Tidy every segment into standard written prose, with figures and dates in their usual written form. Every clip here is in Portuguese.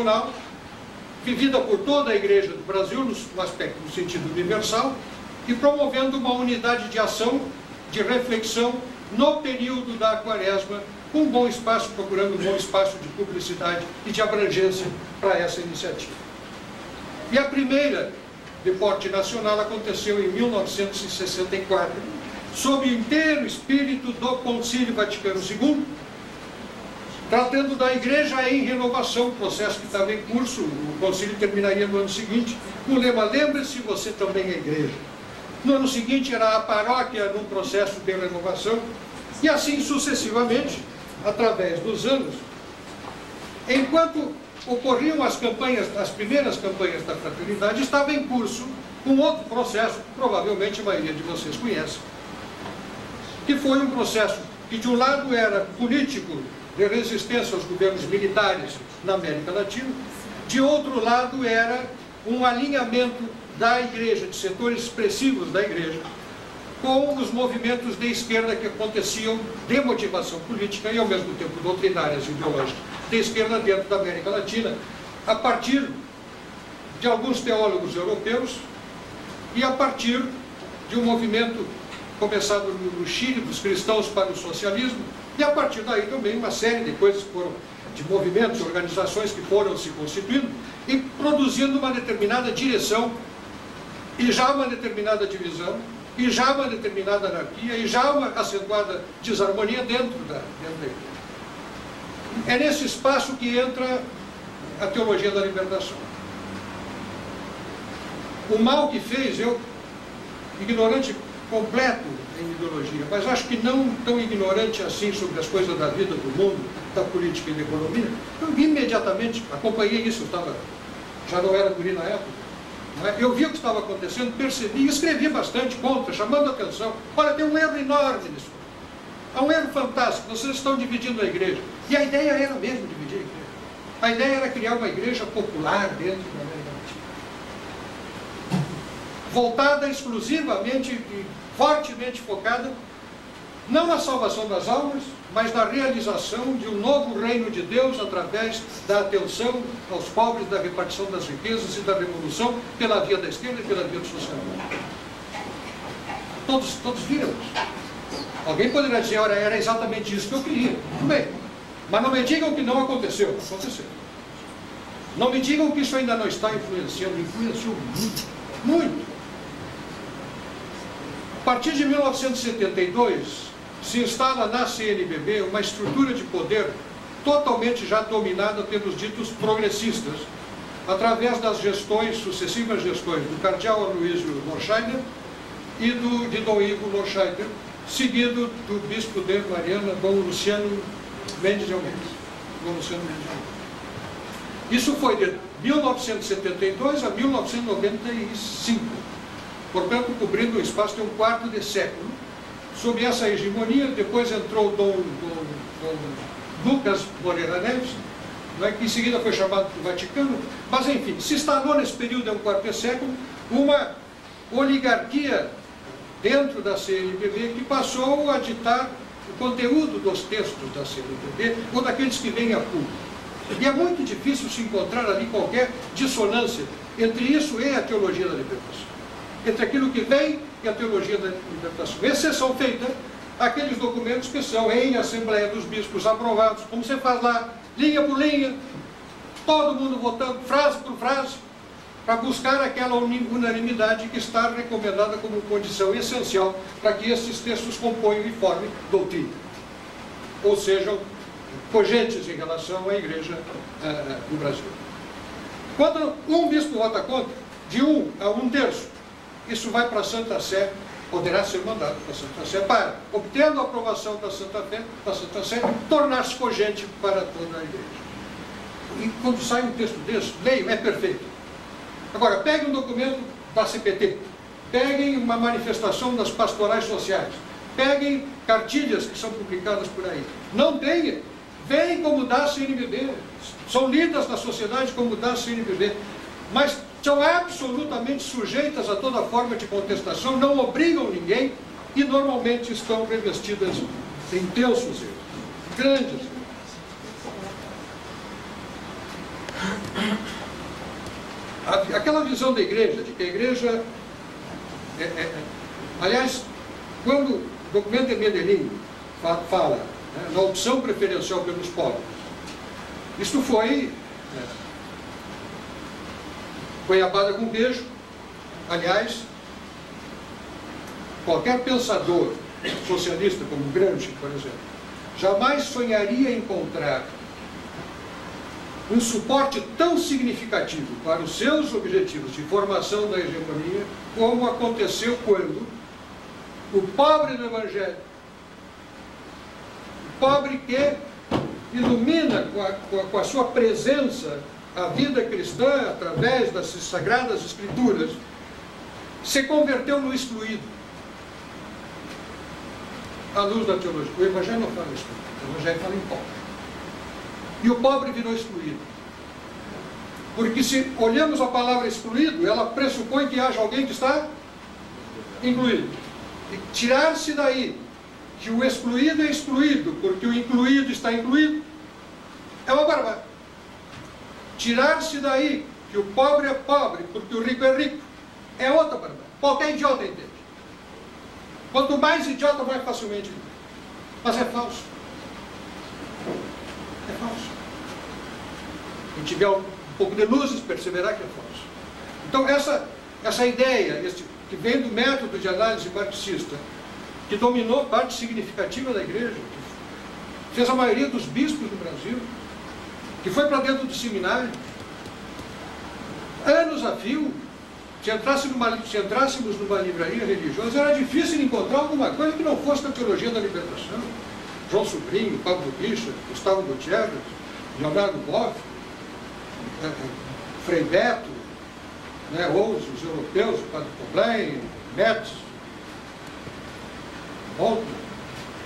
nacional, vivida por toda a Igreja do Brasil, no aspecto, no sentido universal, e promovendo uma unidade de ação, de reflexão, no período da Quaresma, com um bom espaço, procurando um bom espaço de publicidade e de abrangência para essa iniciativa. E a primeira, de porte nacional, aconteceu em 1964, sob o inteiro espírito do Concílio Vaticano II, tratando da Igreja em renovação, processo que estava em curso. O concílio terminaria no ano seguinte, com o lema: lembre-se, você também é Igreja. No ano seguinte era a paróquia num processo de renovação, e assim sucessivamente, através dos anos, enquanto ocorriam as campanhas, as primeiras campanhas da fraternidade, estava em curso um outro processo, que provavelmente a maioria de vocês conhece, que foi um processo que de um lado era político, de resistência aos governos militares na América Latina, de outro lado era um alinhamento da Igreja, de setores expressivos da Igreja, com os movimentos de esquerda que aconteciam de motivação política e ao mesmo tempo doutrinárias e ideológicas de esquerda dentro da América Latina, a partir de alguns teólogos europeus e a partir de um movimento começado no Chile, dos cristãos para o socialismo, e a partir daí também uma série de coisas que foram, de movimentos, organizações que foram se constituindo e produzindo uma determinada direção, e já uma determinada divisão, e já uma determinada anarquia, e já uma acentuada desarmonia dentro da igreja. É nesse espaço que entra a teologia da libertação. O mal que fez, eu, ignorante completo em ideologia, mas acho que não tão ignorante assim sobre as coisas da vida, do mundo, da política e da economia, eu imediatamente acompanhei isso, já não era guri na época. Eu vi o que estava acontecendo, percebi e escrevi bastante contra, chamando a atenção. Olha, tem um erro enorme nisso. Há um erro fantástico, vocês estão dividindo a igreja. E a ideia era mesmo dividir a igreja. A ideia era criar uma igreja popular dentro da América Latina, voltada exclusivamente e fortemente focada, não na salvação das almas, mas na realização de um novo reino de Deus através da atenção aos pobres, da repartição das riquezas e da revolução pela via da esquerda e pela via do socialismo. Todos viram isso. Alguém poderá dizer, olha, era exatamente isso que eu queria. Tudo bem. Mas não me digam que não aconteceu. Aconteceu. Não me digam que isso ainda não está influenciando. Influenciou muito. Muito. A partir de 1972, se instala na CNBB uma estrutura de poder totalmente já dominada pelos ditos progressistas, através das gestões, sucessivas gestões, do cardeal Aloysio Lorscheider e de Dom Ivo Lorscheider, seguido do bispo de Mariana, Dom Luciano Mendes de Almeida. Isso foi de 1972 a 1995, portanto, cobrindo um espaço de um quarto de século. Sob essa hegemonia, depois entrou Dom Lucas Moreira Neves, que em seguida foi chamado para o Vaticano, mas enfim, se instalou nesse período de um quarto de século uma oligarquia dentro da CNBB que passou a ditar o conteúdo dos textos da CNBB ou daqueles que vêm a público. E é muito difícil se encontrar ali qualquer dissonância entre isso e a teologia da libertação, entre aquilo que vem e a teologia da libertação. Exceção feita aqueles documentos que são em Assembleia dos Bispos aprovados, como você faz lá, linha por linha, todo mundo votando, frase por frase, para buscar aquela unanimidade que está recomendada como condição essencial para que esses textos componham e formem doutrina, ou sejam cogentes em relação à Igreja do Brasil. Quando um bispo vota contra, de 1 a 1/3, isso vai para a Santa Sé, poderá ser mandado para a Santa Sé, para, obtendo a aprovação da Santa Sé, tornar-se cogente para toda a Igreja. E quando sai um texto desse, leiam, é perfeito. Agora, peguem um documento da CPT, peguem uma manifestação das pastorais sociais, peguem cartilhas que são publicadas por aí. Não veem como da CNBB, são lidas na sociedade como da CNBB, mas são absolutamente sujeitas a toda forma de contestação, não obrigam ninguém e normalmente estão revestidas de intensos erros, grandes erros. aquela visão da igreja, de que a igreja... aliás, quando o documento de Medellín fala, né, na opção preferencial pelos pobres, isto foi goiabada com beijo. Aliás, qualquer pensador socialista, como Gramsci, por exemplo, jamais sonharia encontrar um suporte tão significativo para os seus objetivos de formação da hegemonia, como aconteceu quando o pobre do Evangelho, o pobre que ilumina com a sua presença a vida cristã através das Sagradas Escrituras, se converteu no excluído à luz da teologia. O Evangelho não fala excluído, o Evangelho fala em pobre. E o pobre virou excluído. Porque se olhamos a palavra excluído, ela pressupõe que haja alguém que está incluído. E tirar-se daí que o excluído é excluído porque o incluído está incluído, é uma barbárie. Tirar-se daí que o pobre é pobre porque o rico é rico, é outra barbárie. Qualquer idiota entende. Quanto mais idiota, mais facilmente entende. Mas é falso. É falso. Quem tiver um pouco de luzes perceberá que é falso. Então essa ideia, que vem do método de análise marxista, que dominou parte significativa da igreja, que fez a maioria dos bispos do Brasil, que foi para dentro do seminário, anos a fio. Se entrássemos numa livraria religiosa, era difícil encontrar alguma coisa que não fosse da teologia da libertação. João Sobrinho, Pablo Bicha, Gustavo Gutierrez, Leonardo Boff, Frei Beto, né, ou os europeus, o Padre Poblen, Metz, Volta,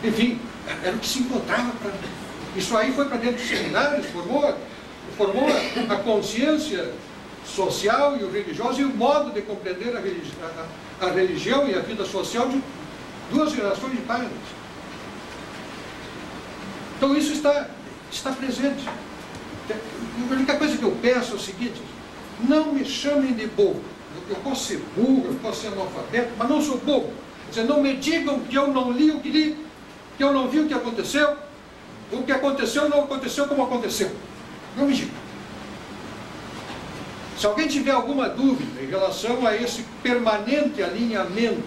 enfim, era o que se encontrava. Isso aí foi para dentro dos seminários, formou a consciência social e o religioso e o modo de compreender a religião e a vida social de duas gerações de pais. Então isso está presente. A única coisa que eu peço é o seguinte: não me chamem de bobo. Eu posso ser burro, eu posso ser analfabeto, mas não sou bobo. Quer dizer, não me digam que eu não li o que li, que eu não vi o que aconteceu não aconteceu como aconteceu. Não me digam. Se alguém tiver alguma dúvida em relação a esse permanente alinhamento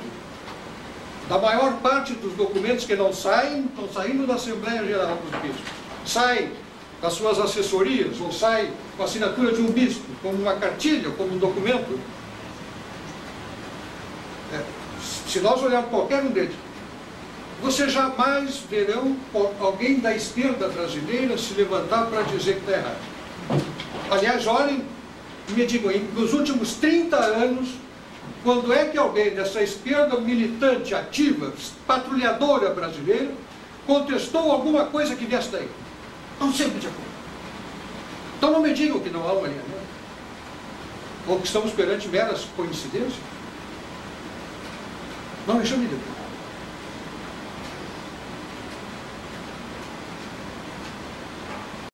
da maior parte dos documentos que não saem, estão saindo da Assembleia Geral dos Bispos, saem das suas assessorias, ou saem com a assinatura de um bispo, como uma cartilha, como um documento, se nós olharmos qualquer um deles, vocês jamais verão alguém da esquerda brasileira se levantar para dizer que está errado. Aliás, olhem e me digam, nos últimos 30 anos, quando é que alguém dessa esquerda militante, ativa, patrulhadora brasileira, contestou alguma coisa que viesse daí? Estão sempre de acordo. Então não me digam que não há um alinhamento, ou que estamos perante meras coincidências. Não me chame de Deus.